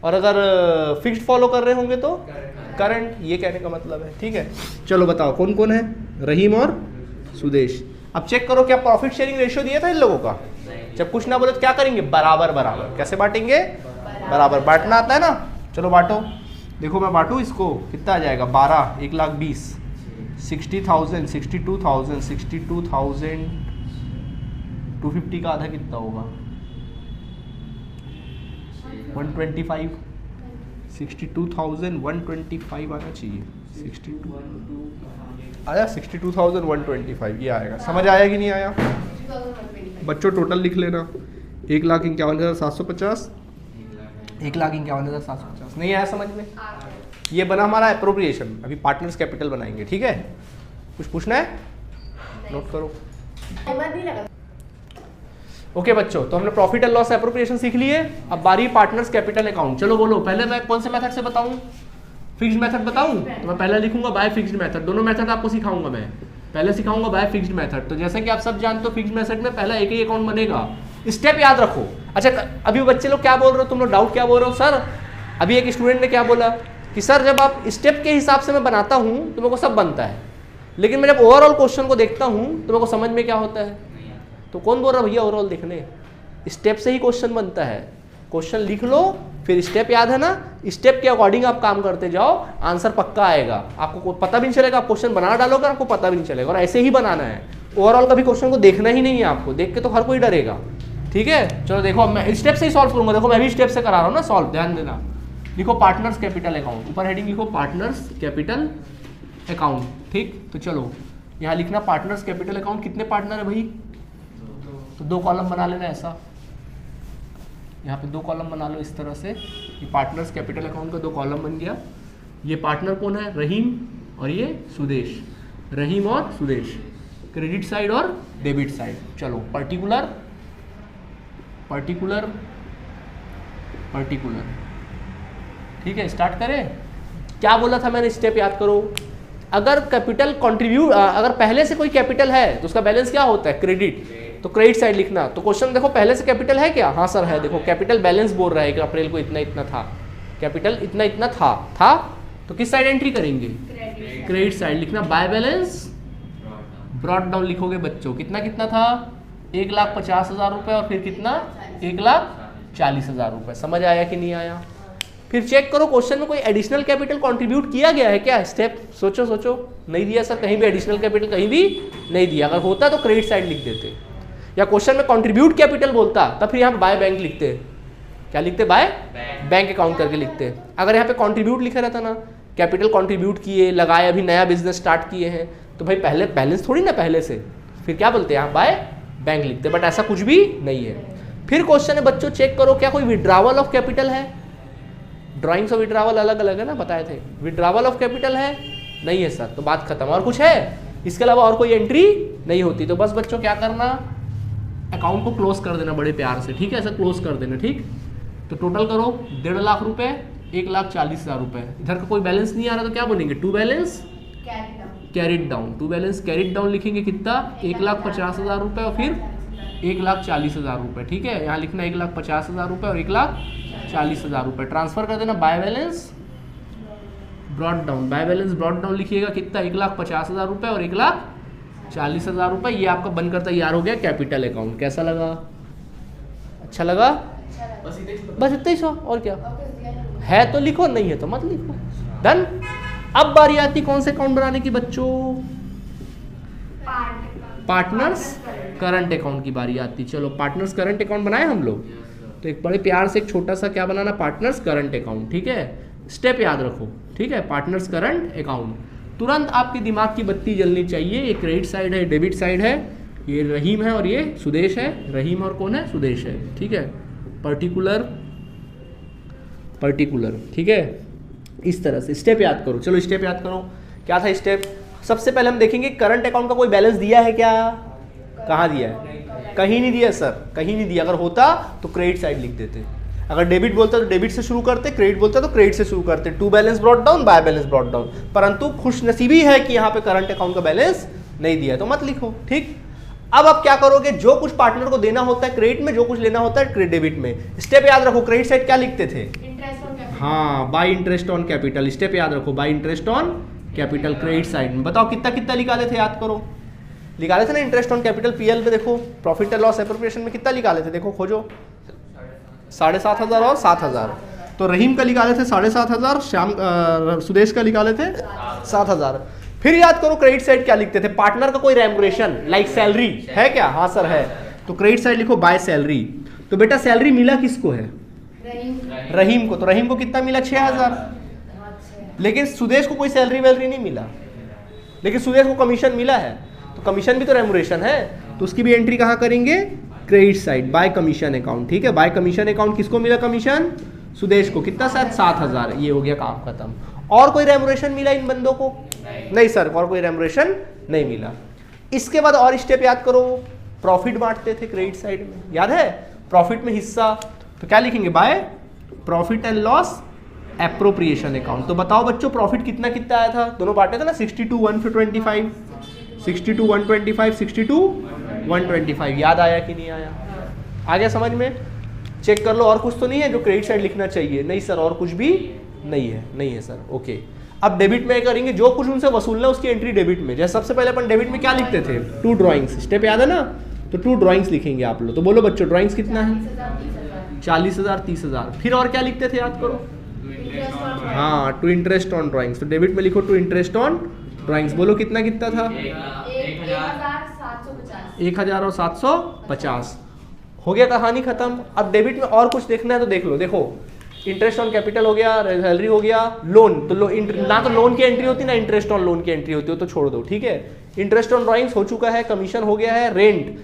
और अगर फिक्स्ड फॉलो कर रहे होंगे तो करंट, ये कहने का मतलब है, ठीक है। चलो बताओ कौन कौन है, रहीम और सुदेश। अब चेक करो क्या प्रॉफिट शेयरिंग रेशियो दिया था इन लोगों का, जब कुछ ना बोले तो क्या करेंगे, बराबर, कैसे बांटेंगे, बराबर बांटना आता है ना, चलो बांटो, देखो मैं बांटू इसको, कितना आ जाएगा 12, 1,20,000, 60,000, 62,000, 62,000, 250 का आधा कितना होगा 125, 62,125 आना चाहिए। 62 आया, 62,125 ये आएगा। समझ आया कि नहीं आया बच्चों? टोटल लिख लेना, 1,51,750, 1,51,750। नहीं आया समझ में? ये बना हमारा एप्रोप्रिएशन। अभी पार्टनर्स कैपिटल बनाएंगे, ठीक है? कुछ पूछना है? नोट करो। ओके बच्चों, तो हमने प्रॉफिट एंड लॉस एप्रोप्रिएशन सीख लिए। अब बारी पार्टनर्स कैपिटल अकाउंट। चलो बोलो, पहले मैं कौन से मेथड से बताऊं? फिक्स्ड मेथड बताऊं? तो मैं पहले लिखूंगा बाय फिक्स्ड मेथड। दोनों मेथड आपको सिखाऊंगा मैं। पहले सिखाऊंगा बाय फिक्स्ड मेथड। तो जैसे कि आप सब जानते हो, फिक्स्ड मेथड में पहला एक ही अकाउंट बनेगा। स्टेप याद रखो। अच्छा, अभी बच्चे लोग क्या बोल रहे हो? तुम लोग डाउट क्या बोल रहे हो? सर अभी एक स्टूडेंट ने क्या बोला कि सर जब आप स्टेप के हिसाब से मैं बनाता हूं तो मेरे को सब बनता है, लेकिन मैं जब ओवरऑल क्वेश्चन को देखता हूं तो मेरे को समझ में क्या होता है। तो कौन बोल रहा भैया ओवरऑल देखने? स्टेप से ही क्वेश्चन बनता है। क्वेश्चन लिख लो, फिर स्टेप याद है ना, स्टेप के अकॉर्डिंग आप काम करते जाओ, आंसर पक्का आएगा। आपको पता भी नहीं चलेगा, आप क्वेश्चन बना डालोगे, आपको पता भी नहीं चलेगा। और ऐसे ही बनाना है। ओवरऑल कभी क्वेश्चन को देखना ही नहीं है आपको, देख के तो हर कोई डरेगा। ठीक है, चलो देखो, अब मैं स्टेप से ही सॉल्व करूंगा। देखो मैं भी स्टेप से करा रहा हूँ ना सॉल्व, ध्यान देना। लिखो पार्टनर्स कैपिटल अकाउंट, ऊपर हेडिंग लिखो पार्टनर्स कैपिटल अकाउंट। ठीक, तो चलो यहाँ लिखना पार्टनर्स कैपिटल अकाउंट। कितने पार्टनर है भाई? तो 2 कॉलम बना लेना ऐसा। यहाँ पे 2 कॉलम बना लो इस तरह से। ये पार्टनर्स कैपिटल अकाउंट का 2 कॉलम बन गया। ये पार्टनर कौन है? रहीम और ये सुदेश। रहीम और सुदेश, क्रेडिट साइड और डेबिट साइड। चलो पर्टिकुलर पर्टिकुलर पर्टिकुलर। ठीक है, स्टार्ट करें। क्या बोला था मैंने? स्टेप याद करो। अगर कैपिटल कंट्रीब्यूट, अगर पहले से कोई कैपिटल है तो उसका बैलेंस क्या होता है? क्रेडिट। तो क्रेडिट साइड लिखना। तो क्वेश्चन देखो, पहले से कैपिटल है क्या? हाँ सर है। देखो कैपिटल बैलेंस बोल रहा है कि अप्रैल को इतना इतना था, कैपिटल इतना इतना था। तो किस साइड एंट्री करेंगे? क्रेडिट साइड लिखना। बाय बैलेंस ब्रॉट डाउन लिखोगे बच्चों। कितना कितना था? 1,50,000 रुपये और फिर कितना? 1,40,000 रुपये। समझ आया कि नहीं आया? फिर चेक करो क्वेश्चन में कोई एडिशनल कैपिटल कंट्रीब्यूट किया गया है क्या? स्टेप सोचो। नहीं दिया सर, कहीं भी एडिशनल कैपिटल कहीं भी नहीं दिया। अगर होता तो क्रेडिट साइड लिख देते, या क्वेश्चन में कंट्रीब्यूट कैपिटल बोलता तब फिर यहाँ पे बाय बैंक लिखते। क्या लिखते? बाय बैंक अकाउंट करके लिखते। अगर यहाँ पे कंट्रीब्यूट लिखा रहता ना, कैपिटल कंट्रीब्यूट किए, लगाए, अभी नया बिजनेस स्टार्ट किए हैं, तो भाई पहले बैलेंस थोड़ी ना पहले से, फिर क्या बोलते हैं? यहाँ बाय बैंक लिखते। बट ऐसा कुछ भी नहीं है। फिर क्वेश्चन है बच्चों, चेक करो क्या कोई विड्रावल ऑफ कैपिटल है? ड्राइंग्स ऑफ विड्रावल अलग अलग है ना, बताए थे। विड्रावल ऑफ कैपिटल है? नहीं है सर, तो बात खत्म। और कुछ है? इसके अलावा और कोई एंट्री नहीं होती। तो बस बच्चों क्या करना, अकाउंट को क्लोज कर देना बड़े प्यार से। ठीक है, ऐसा क्लोज कर देना। ठीक, तो टोटल करो 1.5 लाख रुपए, 1,40,000 रुपए। इधर का कोई बैलेंस नहीं आ रहा तो क्या बोलेंगे? To balance carried down. To balance carried down लिखेंगे कितना? 1,50,000 रुपए और फिर 1,40,000 रुपए। ठीक है, यहाँ लिखना 1,50,000 रुपए और 1,40,000 रुपए। ट्रांसफर कर देना bye balance brought down. By balance brought down लिखिएगा कितना? 1,50,000 रुपए और 1,40,000 रुपए। ये आपका बनकर तैयार हो गया कैपिटल अकाउंट। कैसा लगा? अच्छा लगा? बस इतना ही सो, और क्या है? तो लिखो, नहीं है तो मत लिखो। डन। अब बारी आती कौन से अकाउंट बनाने की बच्चों? पार्टनर्स करंट अकाउंट की बारी आती। चलो पार्टनर्स करंट अकाउंट बनाए हम लोग। तो एक बड़े प्यार से एक छोटा सा क्या बनाना? Partners current account. ठीक है, स्टेप याद रखो। ठीक है, पार्टनर्स करंट अकाउंट। तुरंत आपके दिमाग की बत्ती जलनी चाहिए। ये क्रेडिट साइड है, डेबिट साइड है, ये रहीम है और ये सुदेश है। रहीम और कौन है? सुदेश है। ठीक है, पर्टिकुलर। ठीक है, इस तरह से स्टेप याद करो। चलो स्टेप याद करो। क्या था स्टेप? सबसे पहले हम देखेंगे करंट अकाउंट का कोई बैलेंस दिया है क्या? कहाँ दिया है? कहीं नहीं दिया सर, कहीं नहीं दिया। अगर होता तो क्रेडिट साइड लिख देते। अगर डेबिट बोलता तो डेबिट से शुरू करते, क्रेडिट बोलता तो क्रेडिट से शुरू करते। To balance brought down, by balance brought down. परंतु खुशनसीबी है कि यहाँ पे करंट अकाउंट का बैलेंस नहीं दिया, तो मत लिखो। ठीक, अब आप क्या करोगे? जो कुछ पार्टनर को देना होता है क्रेडिट में, जो कुछ लेना होता है डेबिट में। स्टेप याद रखो। क्रेडिट साइड क्या लिखते थे? हाँ, bye interest on capital. Step याद रखो, bye interest on capital credit side में। बताओ कितना कितना निकाले थे? याद करो, निकाले थे ना इंटरेस्ट ऑन कैपिटल पीएल पे। देखो प्रॉफिट एंड लॉस एप्रोप्रिएशन में कितना निकाले थे? देखो खोजो, 7,500 और 7,000। तो रहीम का निकाले थे 7,500, सुदेश का निकाले थे 7,000। फिर याद करो क्रेडिट साइड क्या लिखते थे? पार्टनर का कोई रेम्युनरेशन लाइक सैलरी है क्या? हाँ सर है। तो क्रेडिट साइड लिखो बाय सैलरी। तो बेटा सैलरी मिला किसको है? रहीम को, तो रहीम को कितना मिला 6000। लेकिन सुदेश को कोई सैलरी वैलरी नहीं मिला, लेकिन सुदेश को कमीशन मिला है, तो कमीशन भी तो रेमुनरेशन है, तो उसकी भी एंट्री कहाँ करेंगे, credit side, bye commission account. ठीक है, बाय कमीशन अकाउंट किसको मिला कमीशन, सुदेश को, कितना शायद 7000। ये हो गया काम खत्म। और कोई रेमुनरेशन मिला इन बंदों को, नहीं सर और कोई रेमुनरेशन नहीं मिला। इसके बाद और स्टेप याद करो, प्रॉफिट बांटते थे क्रेडिट साइड में, याद है, प्रॉफिट में हिस्सा, तो क्या लिखेंगे, by profit and loss appropriation account. तो बताओ बच्चों प्रॉफिट कितना कितना आया था, दोनों बांटे थे ना, 62 125, 62 125, 62 125, याद आया कि नहीं आया, आ गया समझ में। चेक कर लो और कुछ तो नहीं है जो क्रेडिट साइड लिखना चाहिए, नहीं सर और कुछ भी नहीं है, नहीं है सर, ओके। अब डेबिट में करेंगे, जो कुछ उनसे वसूलना उसकी एंट्री डेबिट में। जैसे सबसे पहले अपन डेबिट में क्या लिखते थे, 2 ड्राइंग्स, स्टेप याद है ना, तो 2 ड्राइंग्स लिखेंगे आप लोग। तो बोलो बच्चों ड्राइंग्स कितना है, 40,000 30,000। फिर और क्या लिखते थे याद करो, हाँ, टू इंटरेस्ट ऑन ड्राइंग्स। तो डेबिट में लिखो टू इंटरेस्ट ऑन ड्राइंग्स, बोलो कितना कितना था, 1750। हो गया, कहानी खत्म। अब डेबिट में और कुछ देखना है तो देख लो, देखो इंटरेस्ट ऑन कैपिटल हो गया, सैलरी हो गया, लोन, तो ना तो लोन की एंट्री होती ना इंटरेस्ट ऑन लोन की एंट्री होती हो, तो छोड़ दो। ठीक है, इंटरेस्ट ऑन ड्राइंग्स हो चुका है, कमीशन हो गया है, रेंट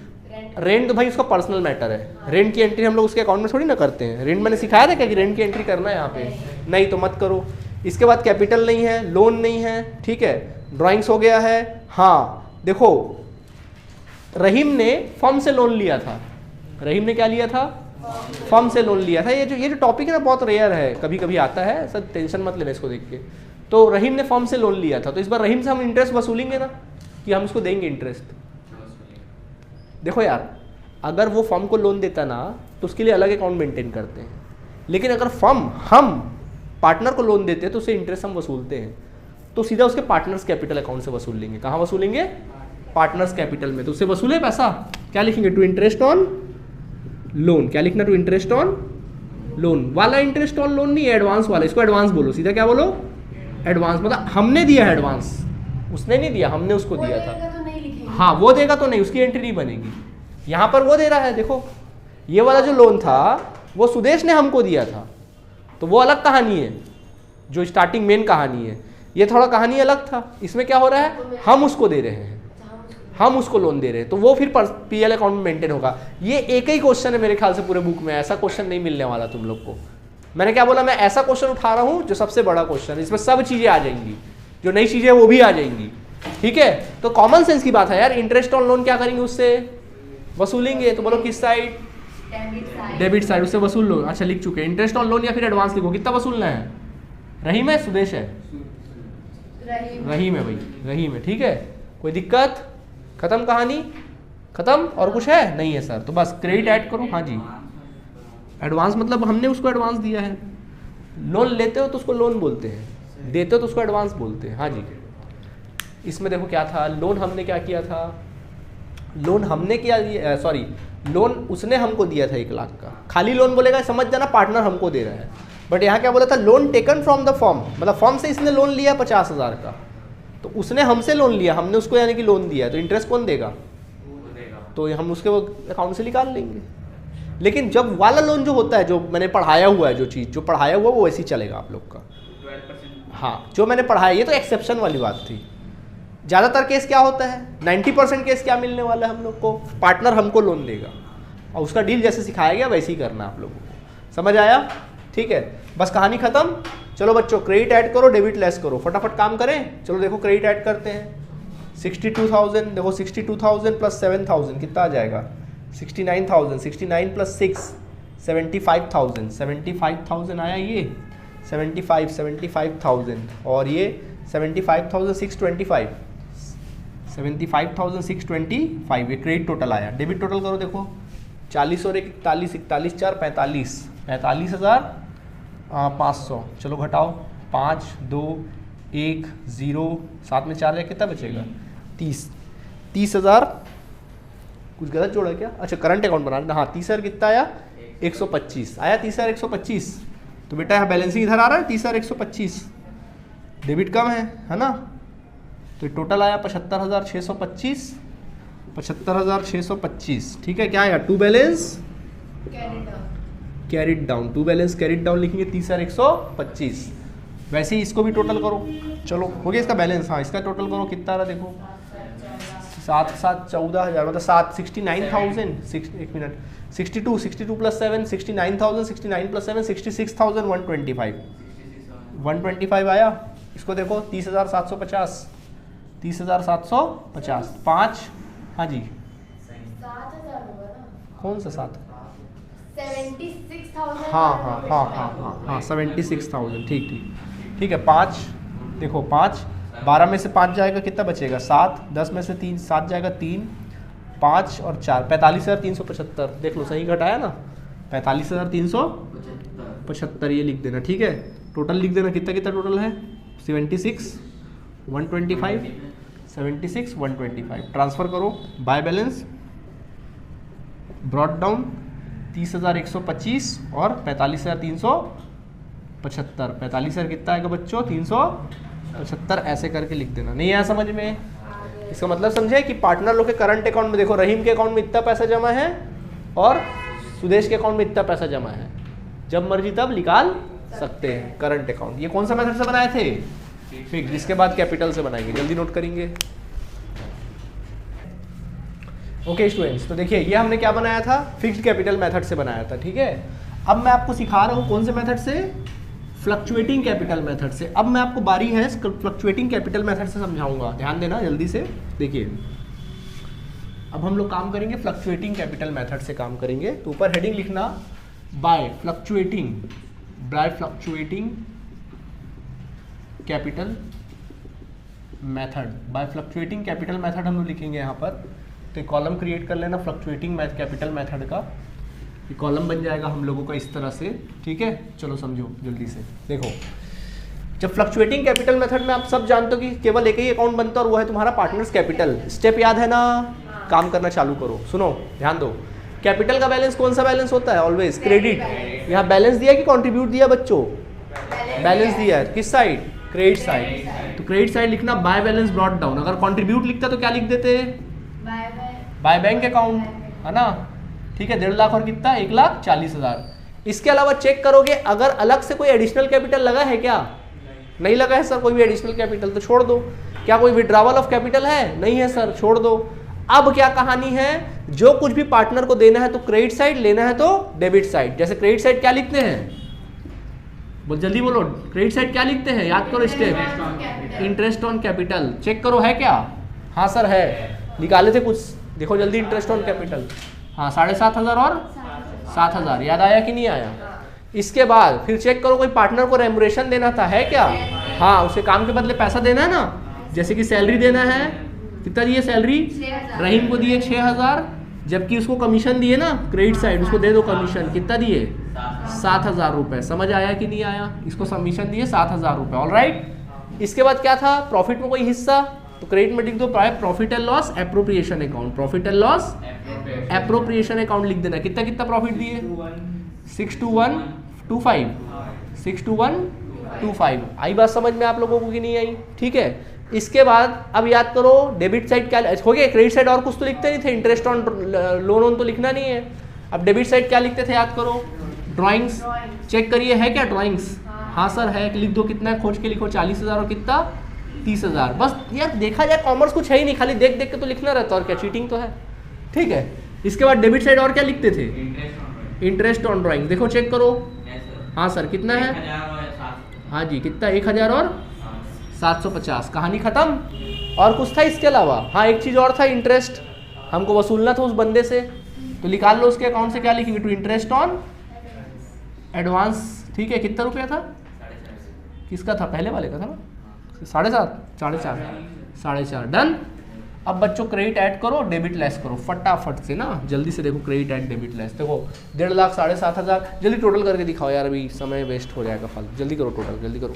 तो भाई उसका पर्सनल मैटर है, रेंट की एंट्री हम लोग उसके अकाउंट में थोड़ी ना करते हैं। रेंट मैंने सिखाया था क्या कि रेंट की एंट्री करना है यहाँ पे, नहीं तो मत करो। इसके बाद कैपिटल नहीं है, लोन नहीं है, ठीक है, ड्राइंग्स हो गया है। हाँ देखो, रहीम ने फर्म से लोन लिया था, रहीम ने क्या लिया था, फर्म से लोन लिया था। ये जो टॉपिक है ना बहुत रेयर है, कभी कभी आता है, सर टेंशन मत लेना इसको देख के। तो रहीम ने फर्म से लोन लिया था, तो इस बार रहीम से हम इंटरेस्ट वसूलेंगे ना, कि हम उसको देंगे इंटरेस्ट। देखो यार, अगर वो फर्म को लोन देता ना तो उसके लिए अलग अकाउंट मेंटेन करते हैं, लेकिन अगर फर्म हम पार्टनर को लोन देते हैं तो उससे इंटरेस्ट हम वसूलते हैं, तो सीधा उसके पार्टनर्स कैपिटल अकाउंट से वसूल लेंगे। कहाँ वसूलेंगे, पार्टनर्स कैपिटल में। तो उससे वसूले पैसा, क्या लिखेंगे, टू इंटरेस्ट ऑन लोन। क्या लिखना, टू इंटरेस्ट ऑन लोन वाला, इंटरेस्ट ऑन लोन नहीं, एडवांस वाला, इसको एडवांस बोलो, सीधा क्या बोलो, एडवांस। मतलब हमने दिया है एडवांस, उसने नहीं दिया, हमने उसको दिया था। हाँ वो देगा तो नहीं, उसकी एंट्री नहीं बनेगी। यहाँ पर वो दे रहा है, देखो ये वाला जो लोन था वो सुदेश ने हमको दिया था, तो वो अलग कहानी है, जो स्टार्टिंग मेन कहानी है। ये थोड़ा कहानी अलग था, इसमें क्या हो रहा है, हम उसको दे रहे हैं, हम उसको लोन दे रहे हैं, तो वो फिर पीएल अकाउंट में मेंटेन होगा। ये एक ही क्वेश्चन है मेरे ख्याल से पूरे बुक में, ऐसा क्वेश्चन नहीं मिलने वाला तुम लोग को। मैंने क्या बोला, मैं ऐसा क्वेश्चन उठा रहा हूँ जो सबसे बड़ा क्वेश्चन है, इसमें सब चीजें आ जाएंगी, जो नई चीजें वो भी आ जाएंगी। ठीक है, तो कॉमन सेंस की बात है यार, इंटरेस्ट ऑन लोन क्या करेंगे, उससे वसूलेंगे। तो बोलो किस साइड, डेबिट साइड, उससे वसूल लो। अच्छा लिख चुके, इंटरेस्ट ऑन लोन या फिर एडवांस लिखो, कितना वसूलना है, रहीम है सुदेश है, रहीम है भाई, रहीम है। ठीक है, कोई दिक्कत, खत्म कहानी, खत्म। और कुछ है, नहीं है सर, तो बस क्रेडिट ऐड करो। हाँ जी, एडवांस मतलब हमने उसको एडवांस दिया है, लोन लेते हो तो उसको लोन बोलते हैं, देते हो तो उसको एडवांस बोलते हैं। हाँ जी, इसमें देखो क्या था, लोन हमने क्या किया था, लोन हमने किया, सॉरी लोन उसने हमको दिया था 1 लाख का। खाली लोन बोलेगा समझ जाना पार्टनर हमको दे रहा है, बट यहाँ क्या बोला था, loan taken from the firm, मतलब फर्म से इसने लोन लिया 50,000 का, तो उसने हमसे लोन लिया, हमने उसको यानी कि लोन दिया, तो इंटरेस्ट कौन देगा, तो हम उसके अकाउंट से निकाल लेंगे। लेकिन जब वाला लोन जो होता है, जो मैंने पढ़ाया हुआ है, जो चीज़ जो पढ़ाया हुआ वो वैसे ही चलेगा आप लोग का। हाँ जो मैंने पढ़ाया, ये तो एक्सेप्शन वाली बात थी। ज़्यादातर केस क्या होता है, 90% केस क्या मिलने वाला है हम लोग को, पार्टनर हमको लोन देगा और उसका डील जैसे सिखाया गया वैसे ही करना आप लोगों को। समझ आया, ठीक है, बस कहानी खत्म। चलो बच्चों क्रेडिट ऐड करो, डेबिट लेस करो, फटाफट काम करें। चलो देखो क्रेडिट ऐड करते हैं, 62,000, देखो 62,000 प्लस 7,000 कितना आ जाएगा, 69,000, 69 प्लस 6 75,000, 75,000 आया ये, 75,000 और ये 75,625, 75,625 ये क्रेडिट टोटल आया। डेबिट टोटल करो, देखो 40 और 41, 41 4 45, 45,500। चलो घटाओ, 5 2 1 0 साथ में 4 कितना बचेगा, 30,000। कुछ गलत जोड़ा क्या, अच्छा करंट अकाउंट बना रहे, हाँ 30,000 कितना आया, 125 आया, 30,125। तो बेटा यहाँ बैलेंसिंग इधर आ रहा है, 30,125, डेबिट कम है ना, तो टोटल आया 75,625, 75,625। ठीक है, क्या आया, to balance carried down, to balance carried down लिखेंगे 30,125। वैसे ही इसको भी टोटल करो, चलो हो गया इसका बैलेंस। हाँ इसका टोटल करो कितना रहा देखो, 7 7 14,000 मतलब 69,000 एक मिनट 62 प्लस 7 69,000 69 प्लस 7 66,125 125 आया। इसको देखो 30,750 30,750 5। हाँ जी 7,000 होगा ना, कौन सा 7? 76,000। हाँ 76,000 ठीक है 5 देखो 5 12 में से 5 जाएगा कितना बचेगा 7, 10 में से 3 7 जाएगा 3 5 और 4 45,375। देख लो सही घटाया ना, 45,375 ये लिख देना। ठीक है टोटल लिख देना कितना कितना टोटल है 76 125 ट्रांसफर करो बाय बैलेंस ब्रॉड डाउन 30,125 और 45,375। 45,000 कितना आएगा बच्चों 375 ऐसे करके लिख देना। नहीं आया समझ में? इसका मतलब समझे कि पार्टनर लोग के करंट अकाउंट में देखो रहीम के अकाउंट में इतना पैसा जमा है और सुदेश के अकाउंट में इतना पैसा जमा है, जब मर्जी तब निकाल सकते हैं करंट अकाउंट। ये कौन सा मेथड से बनाए थे फिक्स, इसके बाद कैपिटल से बनाएंगे, जल्दी नोट करेंगे। ओके स्टूडेंट्स तो देखिए ये हमने क्या बनाया था फिक्स्ड कैपिटल मेथड से बनाया था। ठीक है अब मैं आपको सिखा रहा हूँ कौन से मेथड से, फ्लक्चुएटिंग कैपिटल मेथड से। अब मैं आपको बारी है फ्लक्चुएटिंग कैपिटल मेथड से समझाऊंगा, ध्यान देना जल्दी से। देखिए अब हम लोग काम करेंगे फ्लक्चुएटिंग कैपिटल मेथड से काम करेंगे, तो ऊपर हेडिंग लिखना by fluctuating capital method. By fluctuating capital method हम लोग लिखेंगे यहाँ पर, तो कॉलम क्रिएट कर लेना फ्लक्चुएटिंग कैपिटल मेथड का, ये कॉलम बन जाएगा हम लोगों का इस तरह से। ठीक है चलो समझो जल्दी से। देखो जब फ्लक्चुएटिंग कैपिटल मेथड में आप सब जानते हो कि केवल एक ही अकाउंट बनता है और वो है तुम्हारा पार्टनर्स कैपिटल। स्टेप याद है ना, काम करना चालू करो। सुनो ध्यान दो, कैपिटल का बैलेंस कौन सा बैलेंस होता है ऑलवेज क्रेडिट। यहाँ बैलेंस दिया कि कॉन्ट्रीब्यूट दिया बच्चों, बैलेंस दिया है किस साइड क्रेडिट साइड, तो क्रेडिट साइड लिखना बाय बैलेंस ब्रॉट डाउन। अगर कॉन्ट्रीब्यूट लिखता तो क्या लिख देते बाय बैंक अकाउंट, है ना। ठीक है 1.5 लाख और कितना 1,40,000। इसके अलावा चेक करोगे अगर अलग से कोई एडिशनल कैपिटल लगा है क्या, नहीं लगा है सर कोई भी एडिशनल कैपिटल तो छोड़ दो। क्या कोई विड्रॉवल ऑफ कैपिटल है, नहीं है सर छोड़ दो। अब क्या कहानी है, जो कुछ भी पार्टनर को देना है तो क्रेडिट साइड, लेना है तो डेबिट साइड। जैसे क्रेडिट साइड क्या लिखते हैं, बोल जल्दी बोलो, क्रेडिट साइड क्या लिखते हैं, याद करो स्टेप, इंटरेस्ट ऑन कैपिटल। चेक करो है क्या, हाँ सर है, निकाले थे कुछ, देखो जल्दी इंटरेस्ट ऑन कैपिटल। हाँ 7,500 और 7,000 याद आया कि नहीं आया। इसके बाद फिर चेक करो कोई पार्टनर को रेमुनरेशन देना था, है क्या, हाँ उसे काम के बदले पैसा देना है ना, जैसे कि सैलरी देना है, कितना दिए सैलरी, रहीम को दिए 6,000, जबकि उसको कमीशन दिए ना क्रेडिट साइड, उसको दे दो कमीशन, कितना दिए 7,000 रुपए। समझ आया कि नहीं आया, इसको कमीशन दिए 7,000 रुपए, ऑलराइट। इसके बाद क्या था, प्रॉफिट में कोई हिस्सा, तो क्रेडिट में लिख दो profit and loss appropriation account, profit and loss appropriation account लिख देना। कितना कितना प्रॉफिट दिए 62125 आई बात समझ में आप लोगों को कि नहीं आई। ठीक है इसके बाद अब याद करो डेबिट साइड क्या हो गया, क्रेडिट साइड और कुछ तो लिखते नहीं थे, इंटरेस्ट ऑन लोन ऑन तो लिखना नहीं है। अब डेबिट साइड क्या लिखते थे याद करो, ड्राइंग्स। चेक करिए है क्या ड्राइंग्स, हाँ सर है, लिख दो कितना है, खोज के लिखो 40,000 और कितना 30,000। बस यार देखा जाए कॉमर्स कुछ है ही नहीं, खाली देख देख के तो लिखना रहता और क्या चीटिंग तो है। ठीक है इसके बाद डेबिट साइड और क्या लिखते थे, इंटरेस्ट ऑन ड्राइंग। देखो चेक करो, हाँ सर कितना है, हाँ जी कितना 1,000 और 750, कहानी खत्म। और कुछ था इसके अलावा, हाँ एक चीज़ और था, इंटरेस्ट हमको वसूलना था उस बंदे से, तो निकाल लो उसके अकाउंट से क्या लिखेंगे, टू इंटरेस्ट ऑन एडवांस। ठीक है कितना रुपया था, किसका था, पहले वाले का था ना, 4.5 डन। अब बच्चों क्रेडिट ऐड करो डेबिट लेस करो फटाफट से ना, जल्दी से देखो क्रेडिट ऐड डेबिट लेस। देखो 1.5 लाख 7,500, जल्दी टोटल करके दिखाओ यार, अभी समय वेस्ट हो जाएगा फालतू, जल्दी करो टोटल जल्दी करो।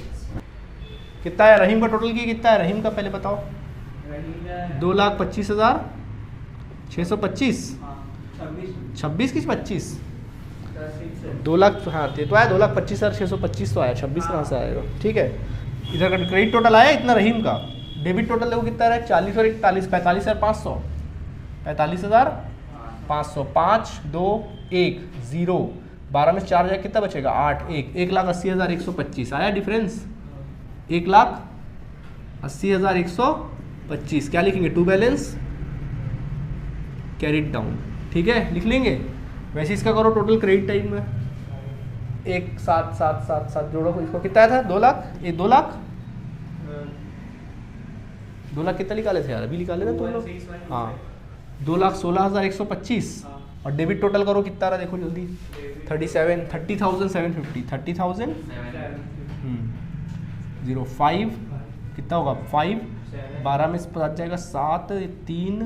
कितना है रहीम का टोटल, की कितना है रहीम का पहले बताओ, 2,25,625 26 की 25 2 लाख, हाँ तो आया 2,25,625 तो आया, 26 कहाँ से आएगा। ठीक है इधर का क्रेडिट टोटल आया इतना रहीम का, डेबिट टोटल देखो कितना है 40 और 41 45,500 45,500 5 2 1 0 12 में 4 जाए कितना बचेगा 8, 1,80,125 आया डिफरेंस, 1,80,125। क्या लिखेंगे, टू बैलेंस कैरिड डाउन, ठीक है लिख लेंगे। वैसे इसका करो टोटल क्रेडिट टाइम में 1,7,7,7,7 जोड़ो, इसको कितना था 2 लाख, ये 2 लाख 2 लाख कितना निकाले थे यार, अभी निकाले ना तुम लोग, हाँ 2,16,125। और डेबिट टोटल करो कितना रहा देखो जल्दी, 30,750 30,005 कितना होगा 5, 12 में बच जाएगा 7, 3,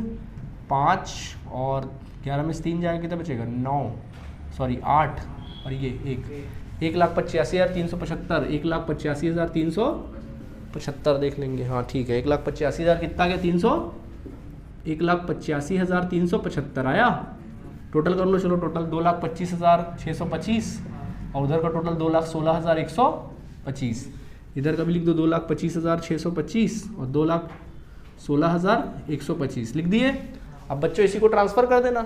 5 और 11 में 3 जाएगा कितना बचेगा 9, सॉरी 8 और ये 1,85,375, 1,85,375 देख लेंगे, हाँ ठीक है 1,85,000 कितना गया 1,85,375 आया। टोटल कर लो चलो, टोटल 2,25,625 और उधर का टोटल 2,16,125, इधर का भी लिख दो 2,25,625 और 2,16,125 लिख दिए। अब बच्चों इसी को ट्रांसफर कर देना,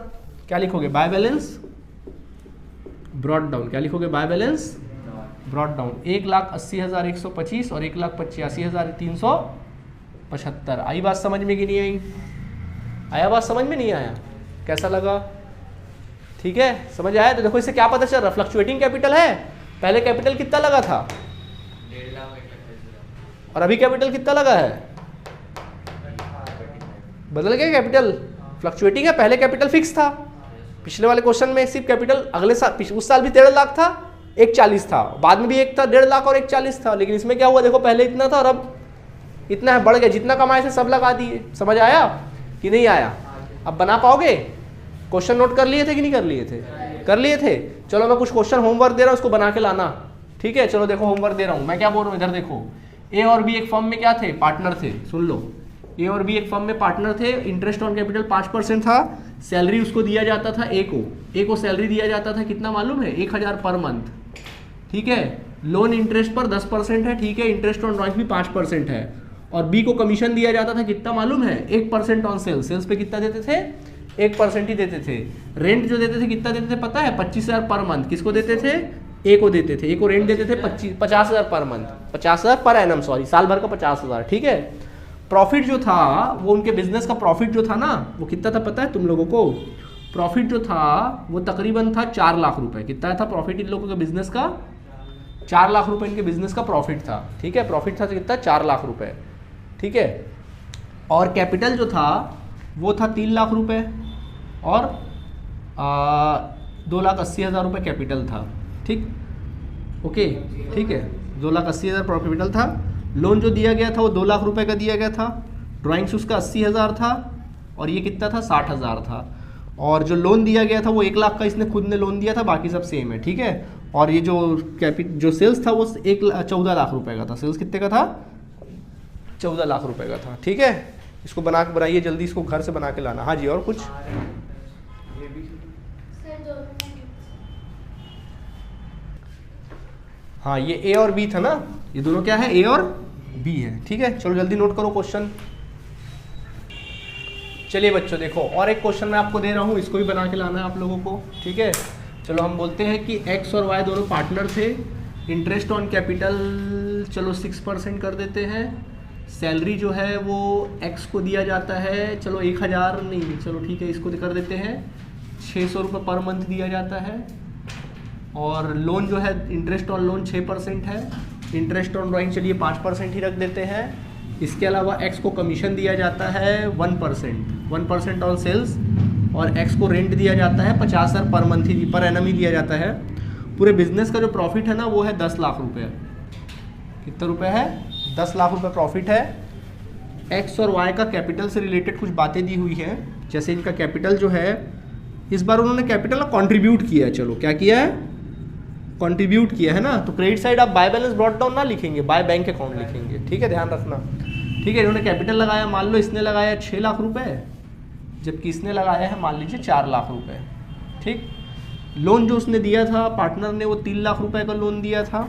क्या लिखोगे बाय बैलेंस ब्रॉड डाउन, क्या लिखोगे बाय बैलेंस ब्रॉड डाउन, 1,80,125 और 1,85,375। आई बात समझ में कि नहीं आई, आया बात समझ में नहीं आया, कैसा लगा, ठीक है समझ आया। तो देखो इससे क्या पता चल रहा, फ्लक्चुएटिंग कैपिटल है, पहले कैपिटल कितना लगा था 1.5 लाख और अभी कैपिटल कितना लगा है, बदल गया कैपिटल, फ्लक्चुएटिंग है, पहले कैपिटल फिक्स था। पिछले वाले क्वेश्चन में सिर्फ कैपिटल अगले साल, उस साल भी 13 लाख था, 1,40 था, बाद में भी एक था 1.5 लाख और 1,40 था, लेकिन इसमें क्या हुआ देखो पहले इतना था और अब इतना है, बढ़ गया, जितना कमाए थे सब लगा दिए। समझ आया कि नहीं आया, अब बना पाओगे, क्वेश्चन नोट कर लिए थे कि नहीं कर लिए थे, कर लिए थे। चलो मैं कुछ क्वेश्चन होमवर्क दे रहा हूँ, उसको बना के लाना, ठीक है। चलो देखो होमवर्क दे रहा हूँ, मैं क्या बोल रहा हूँ इधर देखो, ए और बी एक फर्म में क्या थे, पार्टनर थे, सुन लो, ए और बी एक फर्म में पार्टनर थे, इंटरेस्ट ऑन कैपिटल 5% था, सैलरी उसको दिया जाता था ए को सैलरी दिया जाता था कितना मालूम है 1,000 पर मंथ, ठीक है। लोन इंटरेस्ट पर 10% है, ठीक है, इंटरेस्ट ऑन ड्रॉइंग भी 5% है, और बी को कमीशन दिया जाता था कितना मालूम है 1% ऑन सेल्स पे कितना देते थे 1% ही देते थे। रेंट जो देते थे कितना देते थे पता है 25,000 पर मंथ, किसको देते थे ए को देते थे, ए को रेंट देते थे 50,000 per month, 50,000 per annum, sorry साल भर का 50,000, ठीक है। प्रॉफिट जो था वो उनके बिजनेस का प्रॉफिट जो था ना वो कितना था पता है तुम लोगों को, प्रॉफिट जो था वो तकरीबन था 4 लाख रुपए, कितना था प्रॉफिट इन लोगों के बिजनेस का, 4 लाख रुपए इनके बिजनेस का प्रॉफिट था, ठीक है, प्रॉफिट था कितना 4 लाख रुपए, ठीक है। और कैपिटल जो था वो था 3 लाख रुपए और 2,80,000 रुपये कैपिटल था, ठीक, ओके, ठीक है, 2,80,000 कैपिटल था। लोन जो दिया गया था वो 2 लाख रुपए का दिया गया था, ड्राइंग्स उसका 80,000 था और ये कितना था 60,000 था, और जो लोन दिया गया था वो 1 लाख का इसने खुद ने लोन दिया था, बाकी सब सेम है, ठीक है। और ये जो सेल्स था वो 14 लाख रुपए का था, सेल्स कितने का था 14 लाख रुपए का था, ठीक है। इसको बनाइए जल्दी, इसको घर से बना के लाना। हाँ जी, और कुछ, सर दोनों हाँ ये ए और बी था ना, ये दोनों क्या है ए और बी है, ठीक है। चलो जल्दी नोट करो क्वेश्चन। चलिए बच्चों देखो, और एक क्वेश्चन मैं आपको दे रहा हूँ, इसको भी बना के लाना है आप लोगों को, ठीक है। चलो हम बोलते हैं कि एक्स और वाई दोनों पार्टनर थे, इंटरेस्ट ऑन कैपिटल चलो 6% कर देते हैं, सैलरी जो है वो एक्स को दिया जाता है, चलो 1,000 नहीं, चलो ठीक है इसको कर देते हैं 600 रुपये पर मंथ दिया जाता है, और लोन जो है इंटरेस्ट ऑन लोन 6% है, इंटरेस्ट ऑन ड्राइंग चलिए 5% ही रख देते हैं। इसके अलावा एक्स को कमीशन दिया जाता है 1% ऑन सेल्स, और एक्स को रेंट दिया जाता है 50,000 पर मंथ ही, पर एनम ही दिया जाता है। पूरे बिजनेस का जो प्रॉफिट है ना वो है 10 लाख रुपये, कितना रुपये है 10 लाख रुपये प्रॉफिट है। एक्स और वाई का कैपिटल से रिलेटेड कुछ बातें दी हुई हैं, जैसे इनका कैपिटल जो है इस बार उन्होंने कैपिटल ना कंट्रीब्यूट किया है, चलो क्या किया है कंट्रीब्यूट किया है ना, तो क्रेडिट साइड आप बाय बैलेंस ब्रॉट डाउन ना लिखेंगे, बाय बैंक अकाउंट लिखेंगे, ठीक है, ध्यान रखना, ठीक है। इन्होंने कैपिटल लगाया, मान लो इसने लगाया 6 लाख रुपए, जबकि इसने लगाया है मान लीजिए 4 लाख रुपए, ठीक। लोन जो उसने दिया था पार्टनर ने वो 3 लाख रुपए का लोन दिया था,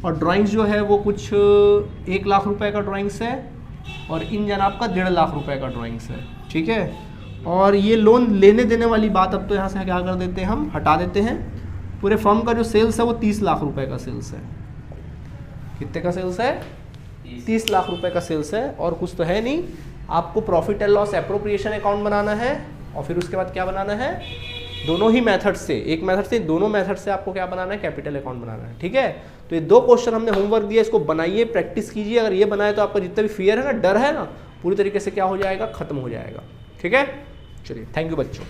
और ड्राइंग्स जो है वो कुछ 1 लाख रुपए का ड्राइंग्स है, और इन जनाब का 1.5 लाख रुपए का ड्राइंग्स है, ठीक है। और ये लोन लेने देने वाली बात अब तो यहाँ से क्या कर देते हैं हम, हटा देते हैं, पूरे फर्म का जो सेल्स है वो 30 लाख रुपए का सेल्स है। कितने का सेल्स है? 30 लाख रुपए का सेल्स है, और कुछ तो है नहीं। आपको profit and loss appropriation account बनाना है, और फिर उसके बाद क्या बनाना है? दोनों ही मेथड से, एक मेथड से, दोनों मेथड से आपको क्या बनाना है? कैपिटल अकाउंट बनाना है। ठीक है, तो ये 2 क्वेश्चन हमने होमवर्क दिया, इसको बनाइए, प्रैक्टिस कीजिए। अगर ये बनाए तो आपका जितना भी फियर है ना, डर है ना, पूरी तरीके से क्या हो जाएगा? खत्म हो जाएगा। ठीक है, चलिए, थैंक यू बच्चों।